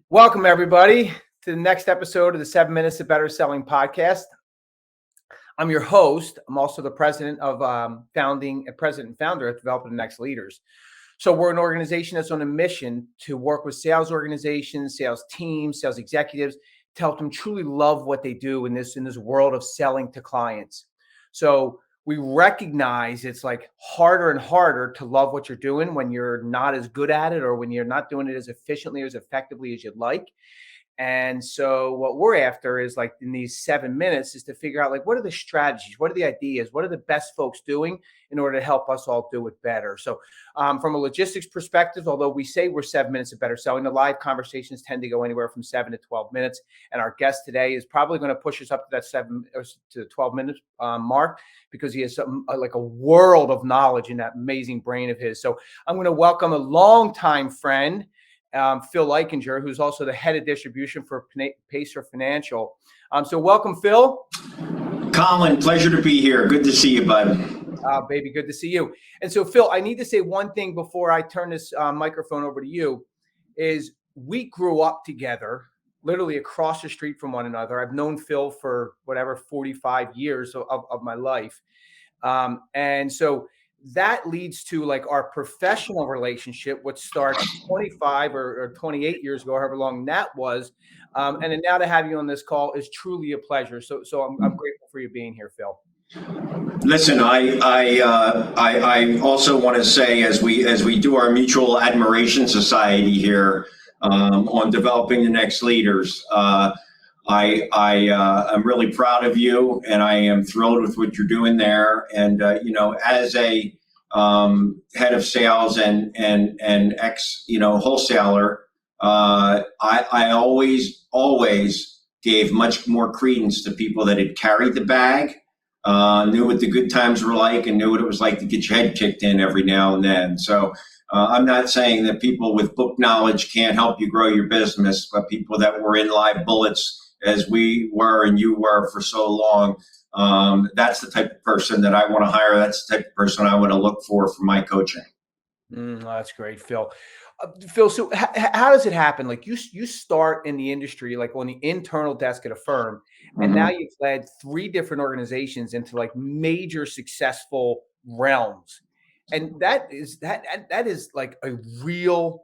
Welcome, everybody, to the next episode of the 7 Minutes of Better Selling podcast. I'm your host. I'm also the president of president and founder of Developing the Next Leaders. So we're an organization that's on a mission to work with sales organizations, sales teams, sales executives to help them truly love what they do in this world of selling to clients. So we recognize it's like harder and harder to love what you're doing when you're not as good at it or when you're not doing it as efficiently or as effectively as you'd like. And so what we're after is like in these 7 minutes is to figure out like, what are the strategies? What are the ideas? What are the best folks doing in order to help us all do it better? So from a logistics perspective, although we say we're 7 minutes of better selling, the live conversations tend to go anywhere from 7 to 12 minutes. And our guest today is probably going to push us up to that 7 to 12 minutes mark because he has something like a world of knowledge in that amazing brain of his. So I'm going to welcome a longtime friend, Phil Eichinger, who's also the head of distribution for Pacer Financial. So welcome, Phil. Colin, pleasure to be here. Good to see you, bud. Baby, good to see you. And so, Phil, I need to say one thing before I turn this microphone over to you, is we grew up together, literally across the street from one another. I've known Phil for 45 years of my life. And so that leads to like our professional relationship, which starts 25 or 28 years ago, however long that was. And then now to have you on this call is truly a pleasure. So I'm grateful for you being here, Phil. Listen, I also want to say as we do our mutual admiration society here on Developing the Next Leaders, I'm really proud of you, and I am thrilled with what you're doing there. And as a head of sales and ex wholesaler, I always gave much more credence to people that had carried the bag, knew what the good times were like, and knew what it was like to get your head kicked in every now and then. So I'm not saying that people with book knowledge can't help you grow your business, but people that were in live bullets as we were and you were for so long, that's the type of person that I want to hire. That's the type of person I want to look for my coaching. That's great, Phil. Phil, so how does it happen? Like you start in the industry, like on the internal desk at a firm, and now you've led 3 different organizations into like major successful realms. And that is like a real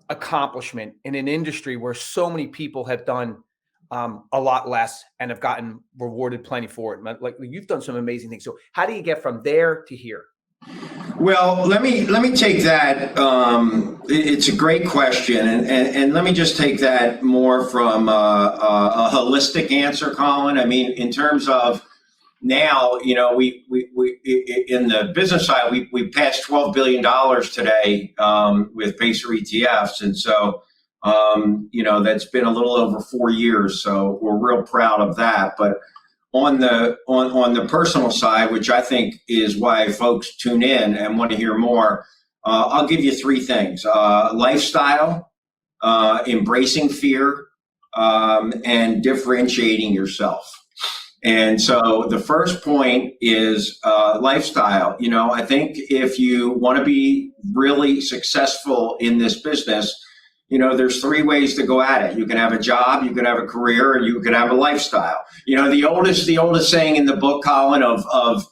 accomplishment in an industry where so many people have done a lot less and have gotten rewarded plenty for it. Like you've done some amazing things. So how do you get from there to here? Well, let me take that. It's a great question, and let me just take that more from a holistic answer, Colin. I mean, in terms of now, we in the business side, we passed $12 billion today with Pacer ETFs, and so that's been a little over 4 years. So we're real proud of that, but on the personal side, which I think is why folks tune in and want to hear more, I'll give you 3 things: lifestyle, embracing fear, and differentiating yourself. And so the first point is lifestyle. I think if you want to be really successful in this business, there's 3 ways to go at it. You can have a job, you can have a career, and you can have a lifestyle. The oldest saying in the book, Colin, of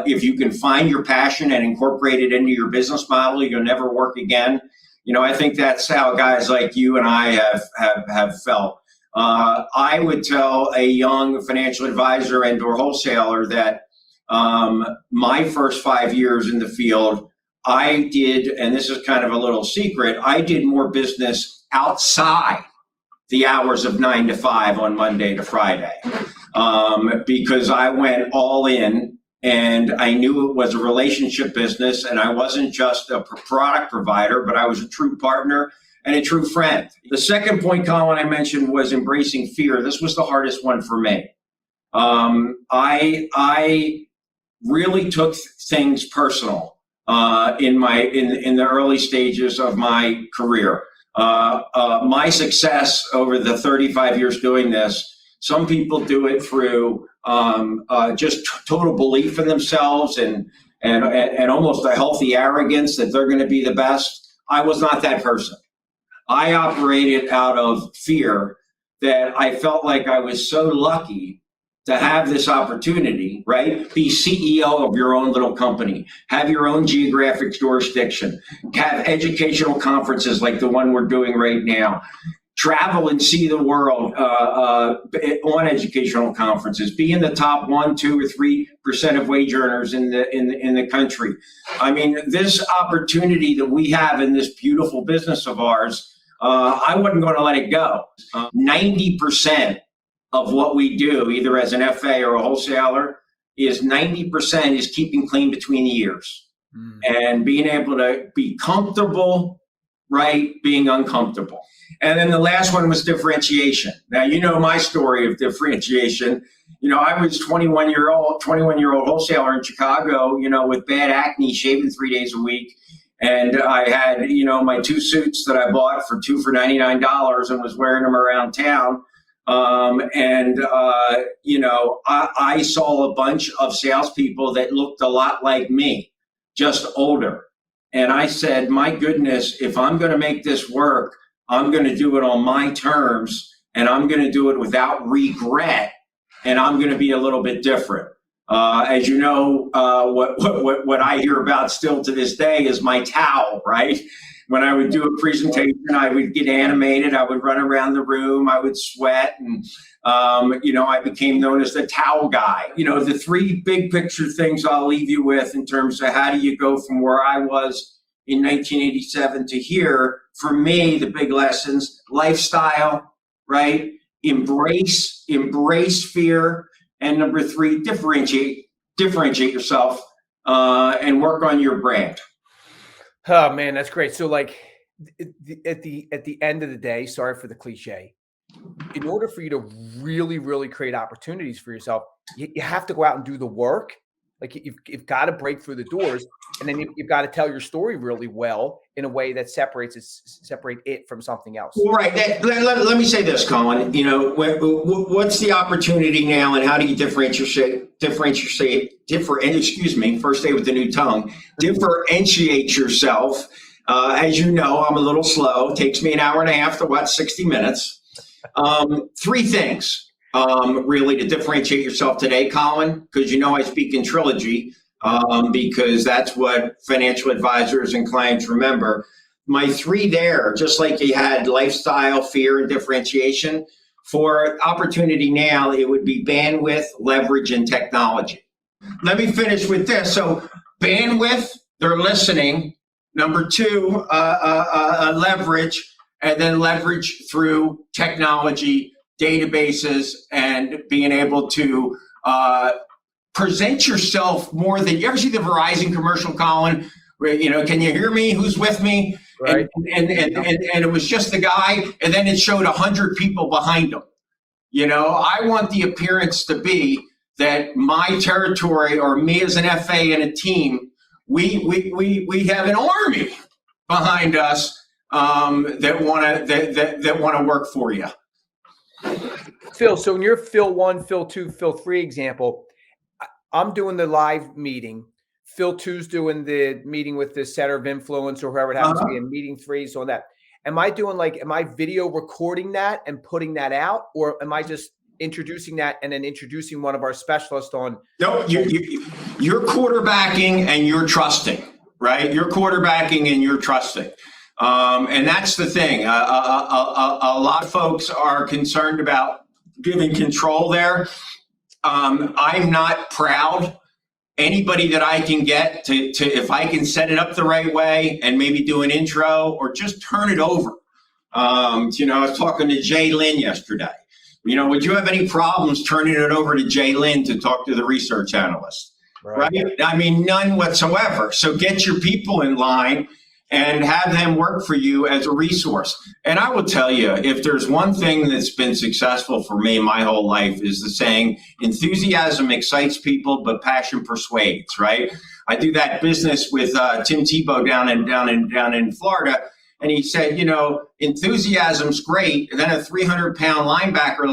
if you can find your passion and incorporate it into your business model, you'll never work again. I think that's how guys like you and I have felt. I would tell a young financial advisor and or wholesaler that my first 5 years in the field, I did, and this is kind of a little secret, I did more business outside the hours of 9 to 5 on Monday to Friday because I went all in and I knew it was a relationship business and I wasn't just a product provider, but I was a true partner and a true friend. The second point, Colin, I mentioned was embracing fear. This was the hardest one for me. I really took things personal in the early stages of my career. My success over the 35 years doing this, some people do it through just total belief in themselves and almost a healthy arrogance that they're going to be the best. I was not that person. I operated out of fear that I felt like I was so lucky to have this opportunity, right? Be CEO of your own little company, have your own geographic jurisdiction, have educational conferences like the one we're doing right now, travel and see the world on educational conferences, be in the top 1, 2, or 3% of wage earners in the country. I mean, this opportunity that we have in this beautiful business of ours, I wasn't going to let it go. 90% of what we do, either as an FA or a wholesaler, is 90% is keeping clean between the ears and being able to be comfortable, right? Being uncomfortable. And then the last one was differentiation. Now, you know my story of differentiation. You know, I was 21-year-old wholesaler in Chicago, you know, with bad acne, shaving 3 days a week. And I had, you know, my 2 suits that I bought for $99 and was wearing them around town. You know, I saw a bunch of salespeople that looked a lot like me, just older. And I said, my goodness, if I'm going to make this work, I'm going to do it on my terms, and I'm going to do it without regret, and I'm going to be a little bit different. As you know, what I hear about still to this day is my towel, right? When I would do a presentation, I would get animated. I would run around the room. I would sweat. And, you know, I became known as the towel guy. You know, the 3 big picture things I'll leave you with in terms of how do you go from where I was in 1987 to here. For me, the big lessons: lifestyle, right? Embrace fear. And number 3, differentiate yourself and work on your brand. Oh man, that's great. So like at the end of the day, sorry for the cliche, in order for you to really, really create opportunities for yourself, you have to go out and do the work. Like you've got to break through the doors, and then you've got to tell your story really well in a way that separate it from something else. Well, right. Let me say this, Colin. You know, what's the opportunity now, and how do you differentiate? Excuse me. First day with the new tongue. Differentiate yourself. As you know, I'm a little slow. It takes me an hour and a half to watch 60 minutes. 3 things. Really to differentiate yourself today, Colin, because you know I speak in trilogy, because that's what financial advisors and clients remember. My 3 there, just like you had lifestyle, fear, and differentiation, for opportunity now, it would be bandwidth, leverage, and technology. Let me finish with this. So bandwidth, they're listening. Number 2, leverage, and then leverage through technology, databases, and being able to present yourself more than you ever see the Verizon commercial, Colin, where, you know, can you hear me? Who's with me? Right. And it was just the guy, and then it showed 100 people behind him. You know, I want the appearance to be that my territory, or me as an FA and a team, we have an army behind us that want to work for you. Phil, so in your Phil 1, Phil 2, Phil 3 example, I'm doing the live meeting. Phil 2's doing the meeting with the center of influence or whoever it happens to be, and meeting 3, so on that. Am I video recording that and putting that out, or am I just introducing that and then introducing one of our specialists on? No, you're quarterbacking and you're trusting, right? You're quarterbacking and you're trusting. And that's the thing. A lot of folks are concerned about giving control there. I'm not proud. Anybody that I can get to if I can set it up the right way and maybe do an intro or just turn it over. You know, I was talking to Jay Lynn yesterday. You know, would you have any problems turning it over to Jay Lynn to talk to the research analyst? Right? I mean, none whatsoever. So get your people in line and have them work for you as a resource. And I will tell you, if there's one thing that's been successful for me my whole life, is the saying, enthusiasm excites people, but passion persuades, right? I do that business with Tim Tebow down in Florida. And he said, you know, enthusiasm's great. And then a 300-pound linebacker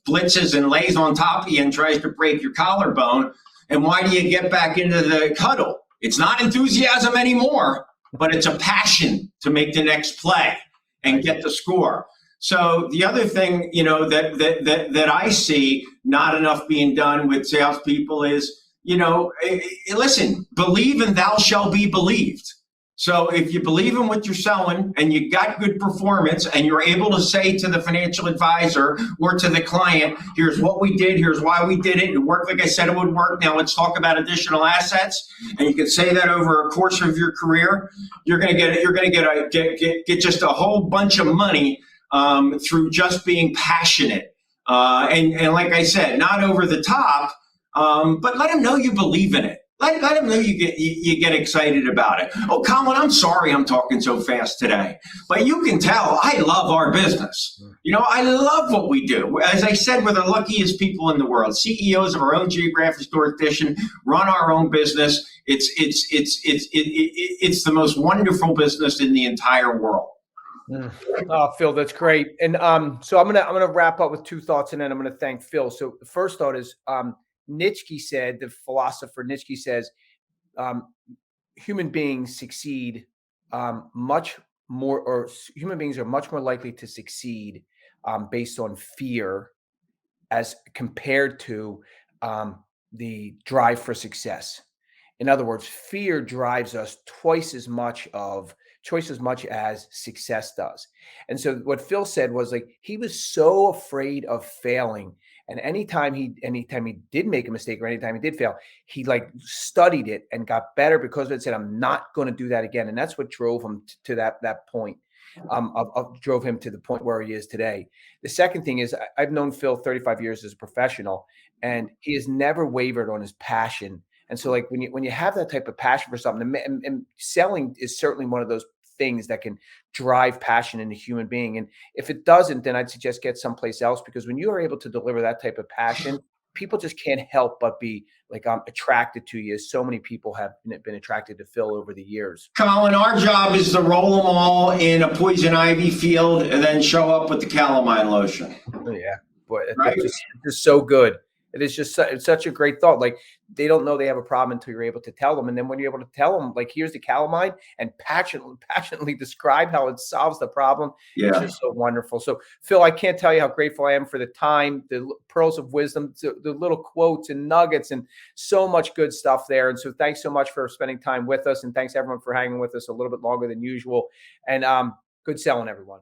blitzes and lays on top of you and tries to break your collarbone. And why do you get back into the huddle? It's not enthusiasm anymore, but it's a passion to make the next play. and Right. get the score. So the other thing, that I see not enough being done with salespeople is, listen, believe and thou shall be believed. So if you believe in what you're selling and you got good performance and you're able to say to the financial advisor or to the client, here's what we did, here's why we did it, it worked like I said it would work. Now let's talk about additional assets. And you can say that over a course of your career, you're going to get just a whole bunch of money through just being passionate. And like I said, not over the top, but let them know you believe in it. Let them know you get excited about it. Oh, Colin, I'm sorry I'm talking so fast today, but you can tell I love our business. I love what we do. As I said, we're the luckiest people in the world. CEOs of our own geographic jurisdiction, run our own business. It's the most wonderful business in the entire world. Oh, Phil, that's great. And so I'm gonna wrap up with two thoughts, and then I'm gonna thank Phil. So the first thought is Nietzsche said, the philosopher Nietzsche says, human beings succeed much more, or human beings are much more likely to succeed based on fear as compared to the drive for success. In other words, fear drives us twice as much as success does. And so what Phil said was, like, he was so afraid of failing. And anytime he did make a mistake or anytime he did fail, he like studied it and got better because of it. Said, I'm not going to do that again. And that's what drove him to that point. Drove him to the point where he is today. The second thing is, I've known Phil 35 years as a professional, and he has never wavered on his passion. And so, like, when you have that type of passion for something, and selling is certainly one of those things that can drive passion in a human being. And if it doesn't, then I'd suggest get someplace else, because when you are able to deliver that type of passion, people just can't help but be like attracted to you, as so many people have been attracted to Phil over the years. Colin, our job is to roll them all in a poison ivy field and then show up with the calamine lotion. Yeah, boy, Right? it's just so good. It is just it's such a great thought. Like, they don't know they have a problem until you're able to tell them. And then when you're able to tell them, like, here's the calamine, and passionately describe how it solves the problem, it's just so wonderful. So, Phil, I can't tell you how grateful I am for the time, the pearls of wisdom, the little quotes and nuggets, and so much good stuff there. And so thanks so much for spending time with us. And thanks everyone for hanging with us a little bit longer than usual. And good selling, everyone.